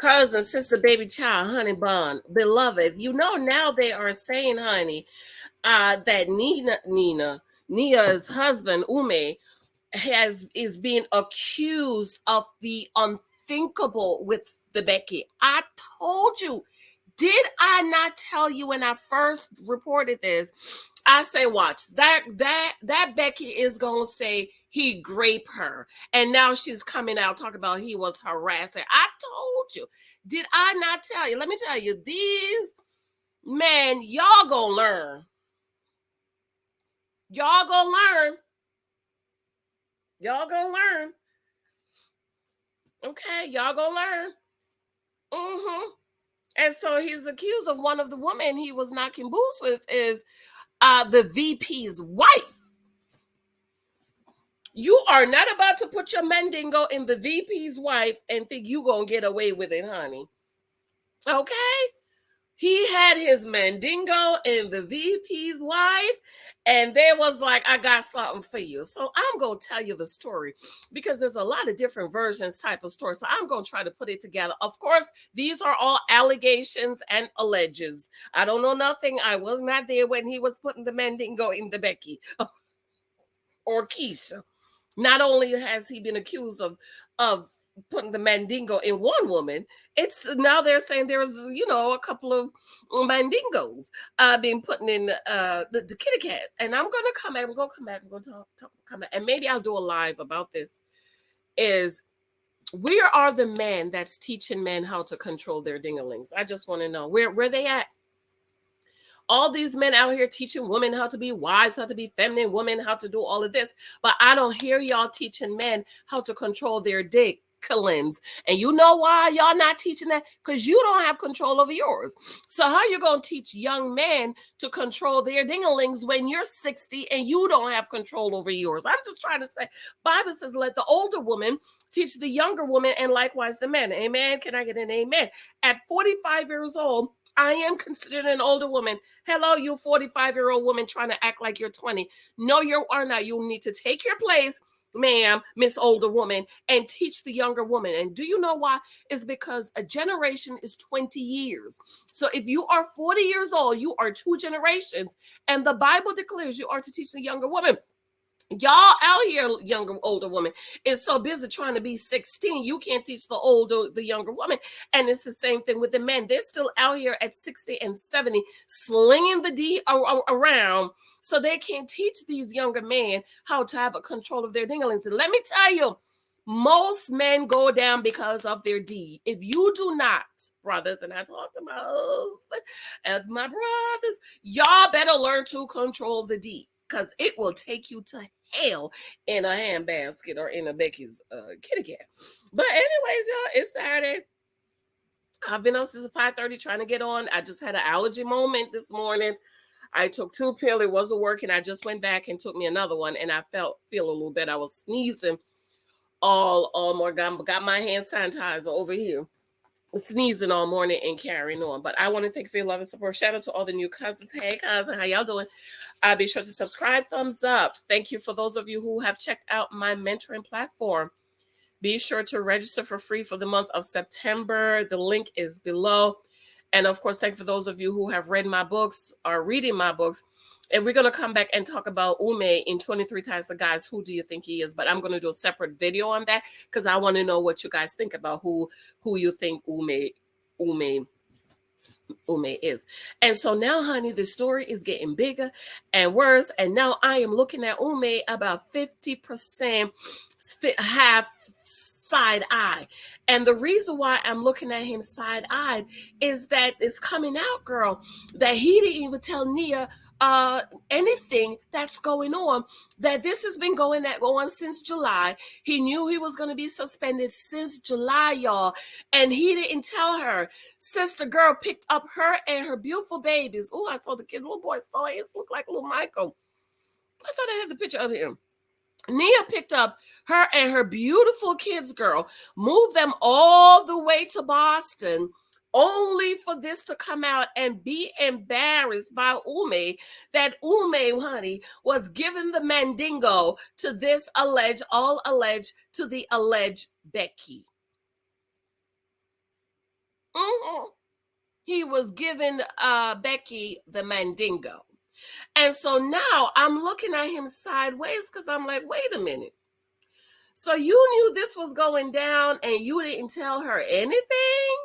cousin, sister, baby child, honey bun, beloved. You know now they are saying, honey, that Nia's husband, Ume, is being accused of the unthinkable with the Becky. I told you. Did I not tell you when I first reported this? I say, watch that Becky is gonna say he raped her, and now she's coming out talking about he was harassing. I told you. Did I not tell you? Let me tell you, these men, y'all gonna learn. Y'all gonna learn. Y'all gonna learn. Okay, y'all gonna learn. Mm-hmm. And so he's accused of one of the women he was knocking boots with is the VP's wife. You are not about to put your mandingo in the VP's wife and think you gonna get away with it, honey. Okay? He had his mandingo in the VP's wife, and they was like, I got something for you. So I'm gonna tell you the story because there's a lot of different versions type of story. So I'm gonna try to put it together. Of course, these are all allegations and alleges. I don't know nothing. I was not there when he was putting the mandingo in the Becky or Keisha. Not only has he been accused of putting the mandingo in one woman, it's now they're saying there's a couple of mandingos being put in the kitty cat. And I'm gonna come back. I'm gonna come back. I'm gonna come back, and maybe I'll do a live about this. Is where are the men that's teaching men how to control their dinglings? I just want to know where they at. All these men out here teaching women how to be wise, how to be feminine, women how to do all of this. But I don't hear y'all teaching men how to control their dick. And you know why y'all not teaching that? Because you don't have control over yours. So how you gonna teach young men to control their dinglings when you're 60 and you don't have control over yours? I'm just trying to say, Bible says, let the older woman teach the younger woman, and likewise the men. Amen. Can I get an amen? At 45 years old, I am considered an older woman. Hello, you 45-year-old woman trying to act like you're 20. No, you are not. You need to take your place, ma'am, Miss Older Woman, and teach the younger woman. And do you know why? It's because a generation is 20 years. So if you are 40 years old, you are 2 generations. And the Bible declares you are to teach the younger woman. Y'all out here, older woman, is so busy trying to be 16. You can't teach the younger woman. And it's the same thing with the men. They're still out here at 60 and 70, slinging the D around, so they can't teach these younger men how to have a control of their dinglings. And let me tell you, most men go down because of their D. If you do not, brothers, and I talk to my husband and my brothers, y'all better learn to control the D, because it will take you to hell in a handbasket or in a Becky's kitty cat. But anyways, y'all, it's Saturday. I've been up since 5:30 trying to get on. I just had an allergy moment this morning. I took 2 pills. It wasn't working. I just went back and took me another one, and I feel a little bit. I was sneezing all more. Got my hand sanitizer over here, sneezing all morning and carrying on. But I want to thank you for your love and support. Shout out to all the new cousins. Hey, cousin, how y'all doing? Be sure to subscribe, thumbs up. Thank you for those of you who have checked out my mentoring platform. Be sure to register for free for the month of September. The link is below. And of course, thank you for those of you who have read my books or reading my books. And we're going to come back and talk about Ume in 23 Types of Guys. Who do you think he is? But I'm going to do a separate video on that because I want to know what you guys think about who you think Ume is. And so now, honey, the story is getting bigger and worse. And now I am looking at Ume about 50% half side eye. And the reason why I'm looking at him side eyed is that it's coming out, girl, that he didn't even tell Nia anything that's going on, that this has been going on since July. He knew he was going to be suspended since July, y'all, and he didn't tell her. Sister girl picked up her and her beautiful babies. Oh, I saw the kid, little boy saw it. It looked like little Michael. I thought I had the picture of him. Nia picked up her and her beautiful kids, girl, moved them all the way to Boston, only for this to come out and be embarrassed by Ume, that Ume, honey, was giving the mandingo to this alleged to the alleged Becky. he was giving Becky the mandingo. And so now I'm looking at him sideways because I'm like, wait a minute. So you knew this was going down and you didn't tell her anything?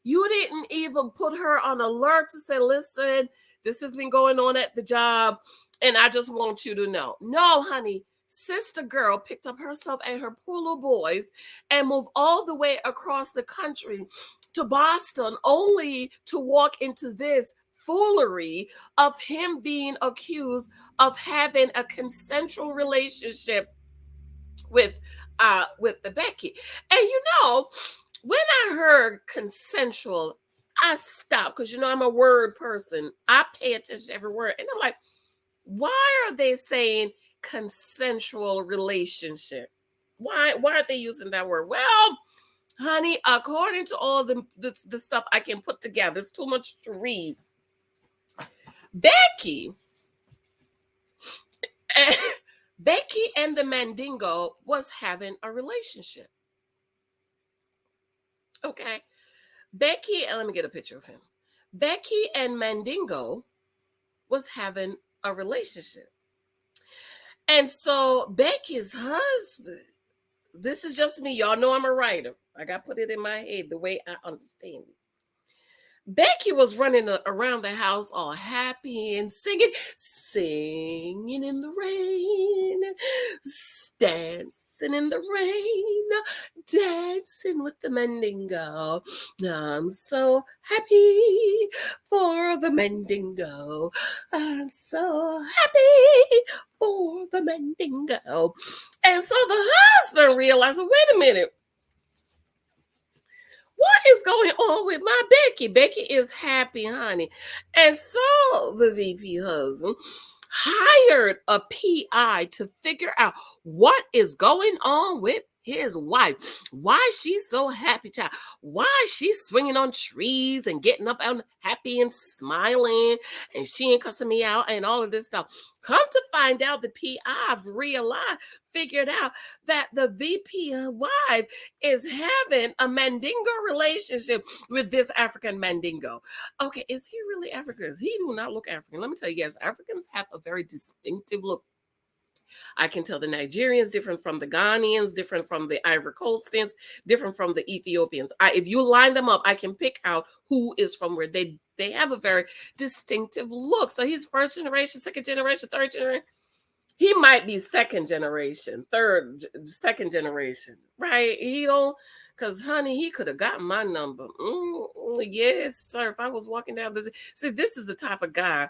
You didn't even put her on alert to say, listen, this has been going on at the job, and I just want you to know. No, honey, sister girl picked up herself and her poor little boys and moved all the way across the country to Boston only to walk into this foolery of him being accused of having a consensual relationship with the Becky. And when I heard consensual, I stopped because I'm a word person. I pay attention to every word. And I'm like, why are they saying consensual relationship? Why are they using that word? Well, honey, according to all the stuff I can put together, it's too much to read. Becky Becky and the Mandingo was having a relationship. Okay. Becky, and let me get a picture of him. Becky and Mandingo was having a relationship. And so Becky's husband, this is just me. Y'all know I'm a writer. I got to put it in my head the way I understand it. Becky was running around the house all happy and singing in the rain, dancing in the rain, dancing with the Mandingo. I'm so happy for the Mandingo. I'm so happy for the Mandingo. And so the husband realized, wait a minute. What is going on with my Becky? Becky is happy, honey. And so the VP husband hired a PI to figure out what is going on with his wife. Why she's so happy, child. Why she's swinging on trees and getting up and happy and smiling, and she ain't cussing me out and all of this stuff. Come to find out, the PI figured out that the VP wife is having a Mandingo relationship with this African Mandingo. Okay, is he really African? He do not look African. Let me tell you, yes, Africans have a very distinctive look. I can tell the Nigerians different from the Ghanaians, different from the Ivory Coasters, different from the Ethiopians. If you line them up, I can pick out who is from where. They have a very distinctive look. So he's first generation, second generation, third generation. He might be second generation, second generation, right? He don't, because honey, he could have gotten my number. Yes, sir. If I was walking down this, see, this is the type of guy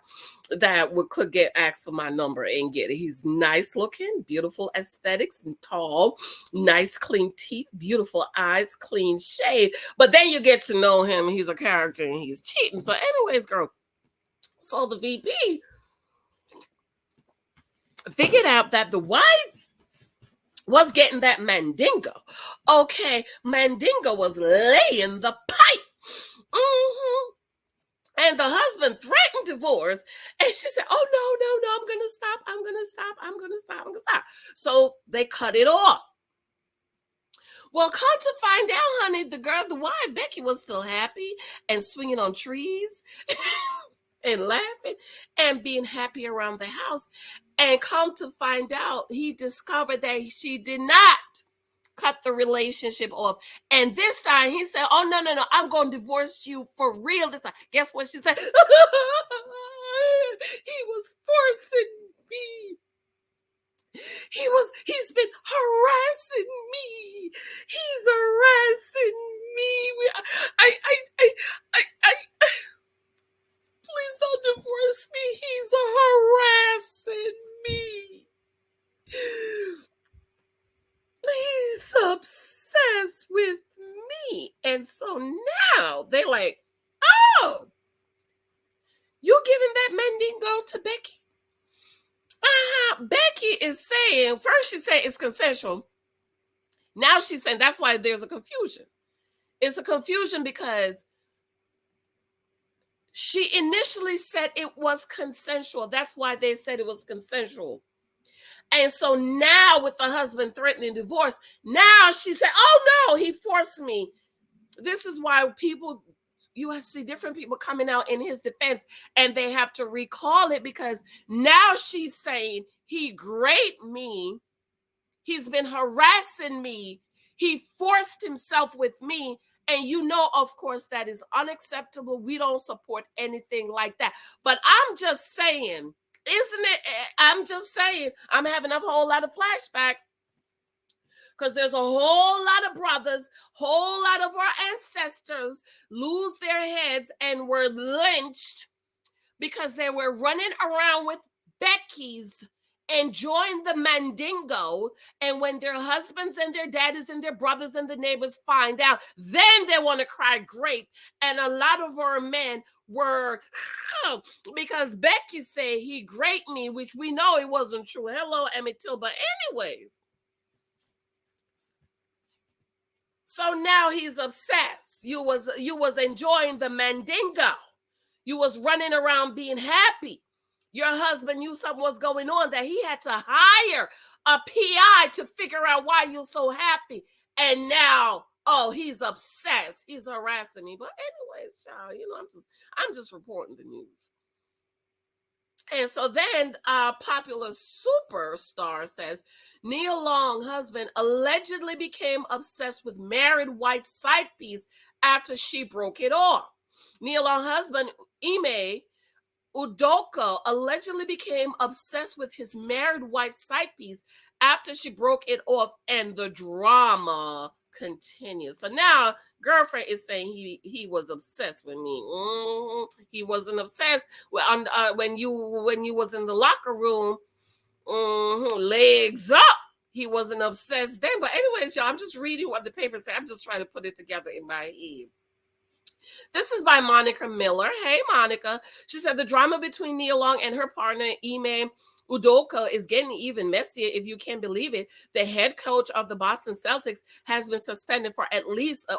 that could get asked for my number and get it. He's nice looking, beautiful aesthetics, and tall, nice clean teeth, beautiful eyes, clean shave. But then you get to know him. He's a character and he's cheating. So, anyways, girl. So the VP figured out that the wife was getting that Mandingo. Okay, Mandingo was laying the pipe. And the husband threatened divorce. And she said, oh, no, I'm going to stop. I'm going to stop. So they cut it off. Well, come to find out, honey, the wife, Becky, was still happy and swinging on trees and laughing and being happy around the house. And come to find out, he discovered that she did not cut the relationship off. And this time he said, oh, no, I'm going to divorce you for real this time. Guess what she said? He was forcing me. He's been harassing me. He's harassing me. I please don't divorce me. He's harassing me. He's obsessed with me. And so now they're like, oh, you giving that Mandingo to Becky? Becky is saying, first she said it's consensual. Now she's saying that's why there's a confusion. It's a confusion because she initially said it was consensual. That's why they said it was consensual. And so now with the husband threatening divorce, now she said, oh no, he forced me. This is why people you see different people coming out in his defense, and they have to recall it because now she's saying he raped me. He's been harassing me. He forced himself with me. And you know, of course, that is unacceptable. We don't support anything like that. But I'm just saying, isn't it? I'm just saying, I'm having a whole lot of flashbacks because there's a whole lot of brothers, whole lot of our ancestors lose their heads and were lynched because they were running around with Bekies and joined the Mandingo. And when their husbands and their daddies and their brothers and the neighbors find out, then they want to cry grape. And a lot of our men were, because Becky said he raped me, which we know it wasn't true. Hello, Emmett Till. But anyways, so now he's obsessed. You was enjoying the Mandingo. You was running around being happy. Your husband knew something was going on, that he had to hire a PI to figure out why you're so happy. And now, oh, he's obsessed. He's harassing me. But anyways, child, I'm just reporting the news. And so then popular superstar says Nia Long husband allegedly became obsessed with married white side piece after she broke it off. Nia Long husband Ime Udoka allegedly became obsessed with his married white side piece after she broke it off, and the drama continues. So now girlfriend is saying he was obsessed with me. He wasn't obsessed when you was in the locker room, legs up. He wasn't obsessed then. But anyways, y'all, I'm just reading what the paper said. I'm just trying to put it together in my head. This is by Monica Miller. Hey, Monica. She said the drama between Nia Long and her partner, Ime Udoka, is getting even messier, if you can believe it. The head coach of the Boston Celtics has been suspended for at least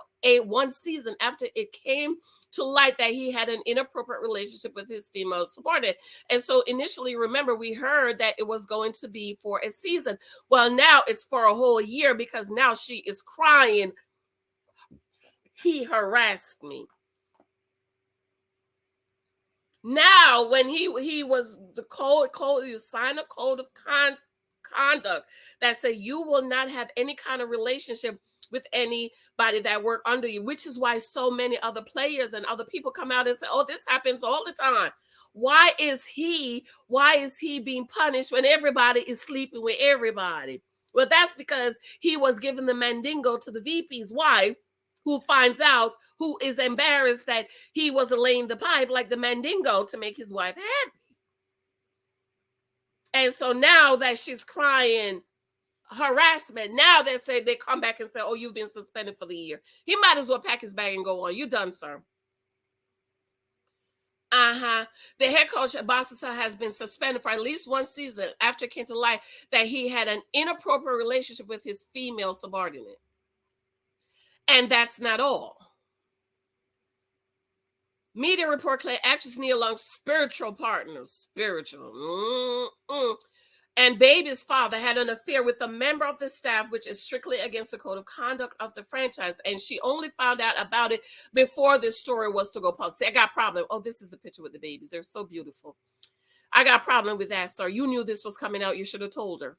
one season after it came to light that he had an inappropriate relationship with his female subordinate. And so initially, remember, we heard that it was going to be for a season. Well, now it's for a whole year because now she is crying. He harassed me. Now, when he was the code, you sign a code of conduct that said you will not have any kind of relationship with anybody that work under you, which is why so many other players and other people come out and say, oh, this happens all the time. Why is he being punished when everybody is sleeping with everybody? Well, that's because he was giving the mandingo to the VP's wife, who finds out, who is embarrassed that he wasn't laying the pipe like the mandingo to make his wife happy. And so now that she's crying harassment, now they come back and say, oh, you've been suspended for the year. He might as well pack his bag and go on. You done, sir. The head coach at Boston has been suspended for at least one season after it came to light that he had an inappropriate relationship with his female subordinate. And that's not all. Media report claimed actress Nia Long's spiritual partner, and baby's father had an affair with a member of the staff, which is strictly against the code of conduct of the franchise. And she only found out about it before this story was to go public. See, I got a problem. Oh, this is the picture with the babies. They're so beautiful. I got a problem with that, sir. You knew this was coming out. You should have told her.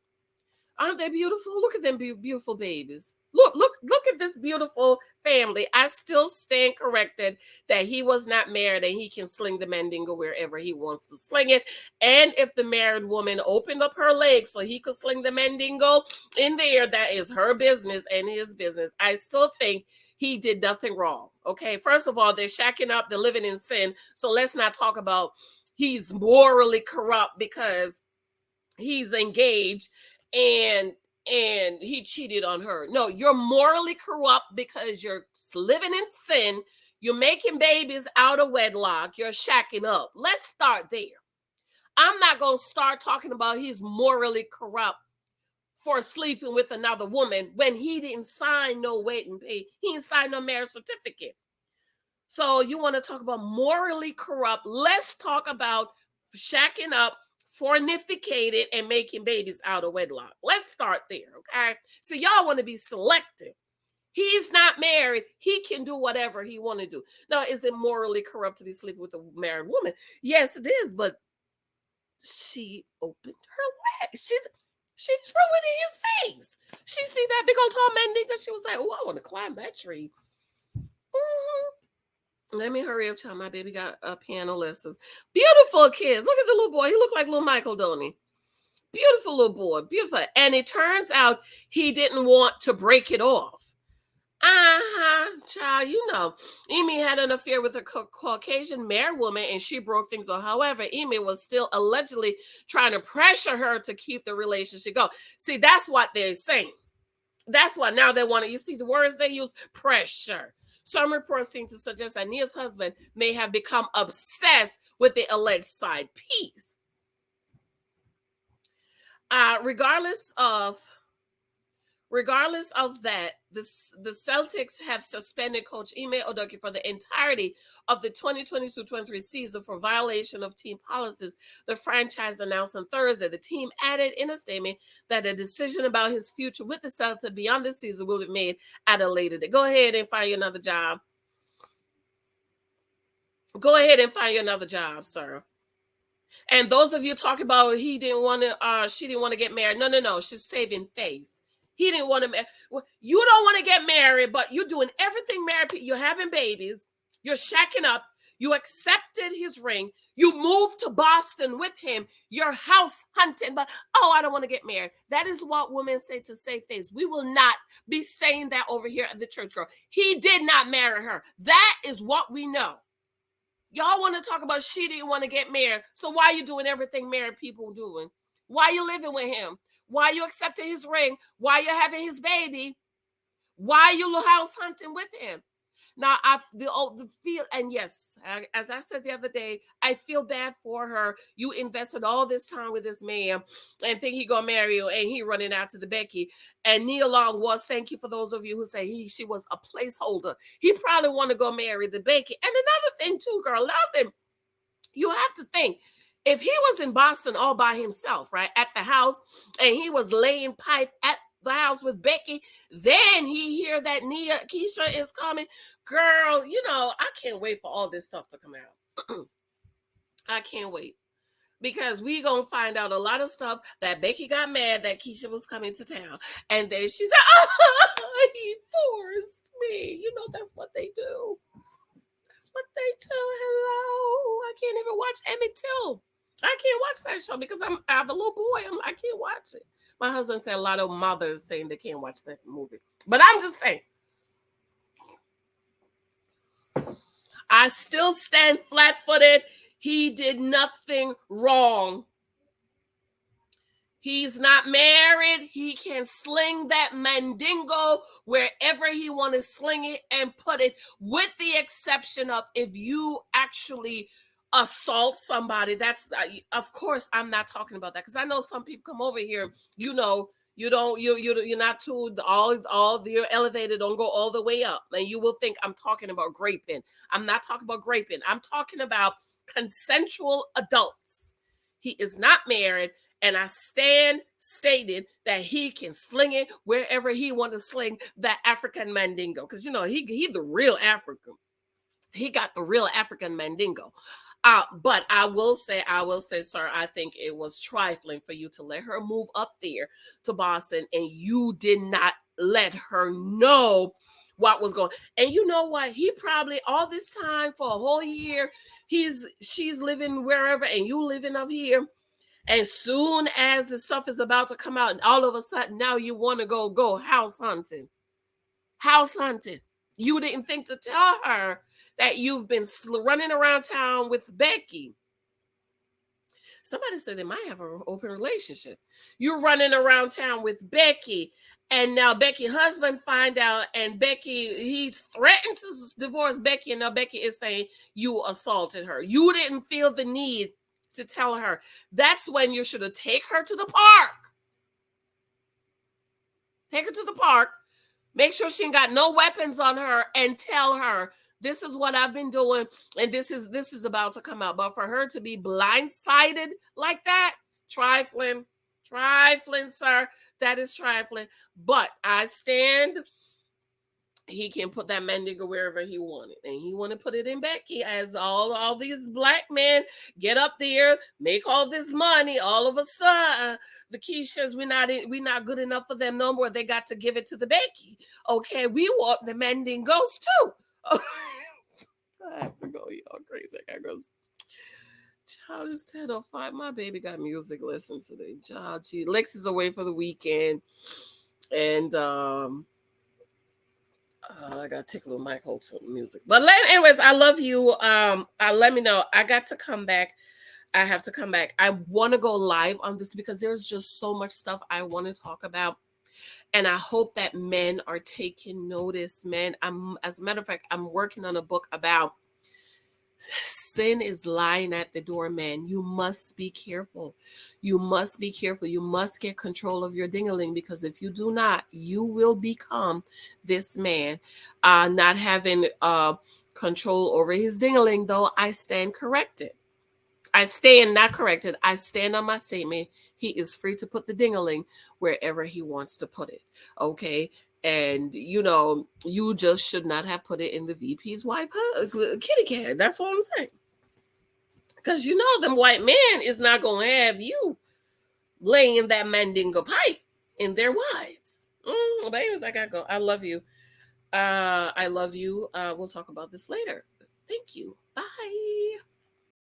Aren't they beautiful? Look at them beautiful babies. Look at this beautiful family. I still stand corrected that he was not married and he can sling the mandingo wherever he wants to sling it. And if the married woman opened up her legs so he could sling the mandingo in there, that is her business and his business. I still think he did nothing wrong. Okay, first of all, they're shacking up, they're living in sin. So let's not talk about he's morally corrupt because he's engaged and he cheated on her. No, you're morally corrupt because you're living in sin. You're making babies out of wedlock. You're shacking up. Let's start there. I'm not going to start talking about he's morally corrupt for sleeping with another woman when he didn't sign no wedding pay. He didn't sign no marriage certificate. So you want to talk about morally corrupt? Let's talk about shacking up, fornicated, and making babies out of wedlock. Let's start there, okay? So y'all want to be selective. He's not married. He can do whatever he want to do. Now, is it morally corrupt to be sleeping with a married woman? Yes, it is. But she opened her legs. She threw it in his face. She see that big old tall man nigga. She was like, "Oh, I want to climb that tree." Let me hurry up, child. My baby got piano lessons. Beautiful kids. Look at the little boy. He looked like little Michael, don't he? Beautiful little boy. Beautiful. And it turns out he didn't want to break it off. Child, you know. Ime had an affair with a Caucasian married woman and she broke things off. However, Ime was still allegedly trying to pressure her to keep the relationship going. See, that's what they're saying. That's why now they want to, you see the words they use, pressure. Some reports seem to suggest that Nia's husband may have become obsessed with the alleged side piece. Regardless of that, the Celtics have suspended coach Ime Udoka for the entirety of the 2022-23 season for violation of team policies, the franchise announced on Thursday. The team added in a statement that a decision about his future with the Celtics beyond this season will be made at a later date. Go ahead and find you another job. Go ahead and find you another job, sir. And those of you talking about she didn't want to get married. No. She's saving face. He didn't want to. You don't want to get married, but you're doing everything married. You're having babies. You're shacking up. You accepted his ring. You moved to Boston with him. You're house hunting, but I don't want to get married. That is what women say to save face. We will not be saying that over here at the church, girl. He did not marry her. That is what we know. Y'all want to talk about she didn't want to get married. So why are you doing everything married people doing? Why are you living with him? Why are you accepting his ring? Why are you having his baby? Why are you house hunting with him? Now, the feel, and yes, as I said the other day, I feel bad for her. You invested all this time with this man and think he gonna marry you, and he running out to the Becky. And Nia Long was, thank you for those of you who say she was a placeholder. He probably want to go marry the Becky. And another thing too, girl, nothing. You have to think. If he was in Boston all by himself, right, at the house, and he was laying pipe at the house with Becky, then he hear that Keisha is coming. Girl, I can't wait for all this stuff to come out. I can't wait. Because we gonna find out a lot of stuff that Becky got mad that Keisha was coming to town. And then she said, oh, he forced me. That's what they do. That's what they do. Hello. I can't even watch Emmett Till. I can't watch that show because I have a little boy. I can't watch it. My husband said a lot of mothers saying they can't watch that movie. But I'm just saying. I still stand flat-footed. He did nothing wrong. He's not married. He can sling that mandingo wherever he want to sling it and put it, with the exception of if you actually assault somebody. That's of course I'm not talking about that because I know some people come over here. You're not too all the elevated don't go all the way up, and you will think I'm talking about graping. I'm not talking about graping. I'm talking about consensual adults. He is not married. And I stand stated that he can sling it wherever he want to sling that African mandingo. Because, he the real African. He got the real African mandingo. But I will say, sir, I think it was trifling for you to let her move up there to Boston and you did not let her know what was going. And you know what? He probably all this time for a whole year, she's living wherever and you living up here. And soon as the stuff is about to come out, and all of a sudden now you want to go house hunting. House hunting. You didn't think to tell her that you've been running around town with Becky. Somebody said they might have an open relationship. You're running around town with Becky, and now Becky's husband find out, and Becky, he threatened to divorce Becky, and now Becky is saying you assaulted her. You didn't feel the need to tell her. That's when you should have take her to the park. Take her to the park. Make sure she ain't got no weapons on her and tell her this is what I've been doing and this is about to come out. But for her to be blindsided like that, trifling, sir. That is trifling. But I stand he can put that mandingo wherever he wanted, and he want to put it in Becky, as all these black men get up there, make all this money. All of a sudden, the Keishas, we're not good enough for them no more. They got to give it to the Becky. Okay, we want the mandingos too. I have to go, y'all crazy. I gotta go. Child, it's 10:05. My baby got music lesson today. Child, Lex is away for the weekend, and I gotta take a little Mike Holtz music. But anyways, I love you. Let me know. I got to come back. I have to come back. I want to go live on this because there's just so much stuff I want to talk about, and I hope that men are taking notice. Men, as a matter of fact, I'm working on a book about sin is lying at the door, man. You must be careful. You must be careful. You must get control of your dingaling, because if you do not, you will become this man. Not having control over his dingaling, though, I stand corrected. I stand not corrected. I stand on my statement. He is free to put the dingaling wherever he wants to put it. Okay. And you just should not have put it in the VP's wife kitty cat. That's what I'm saying. Because them white men is not gonna have you laying that mandingo pipe in their wives. But anyways, I gotta go. I love you. I love you. We'll talk about this later. Thank you. Bye.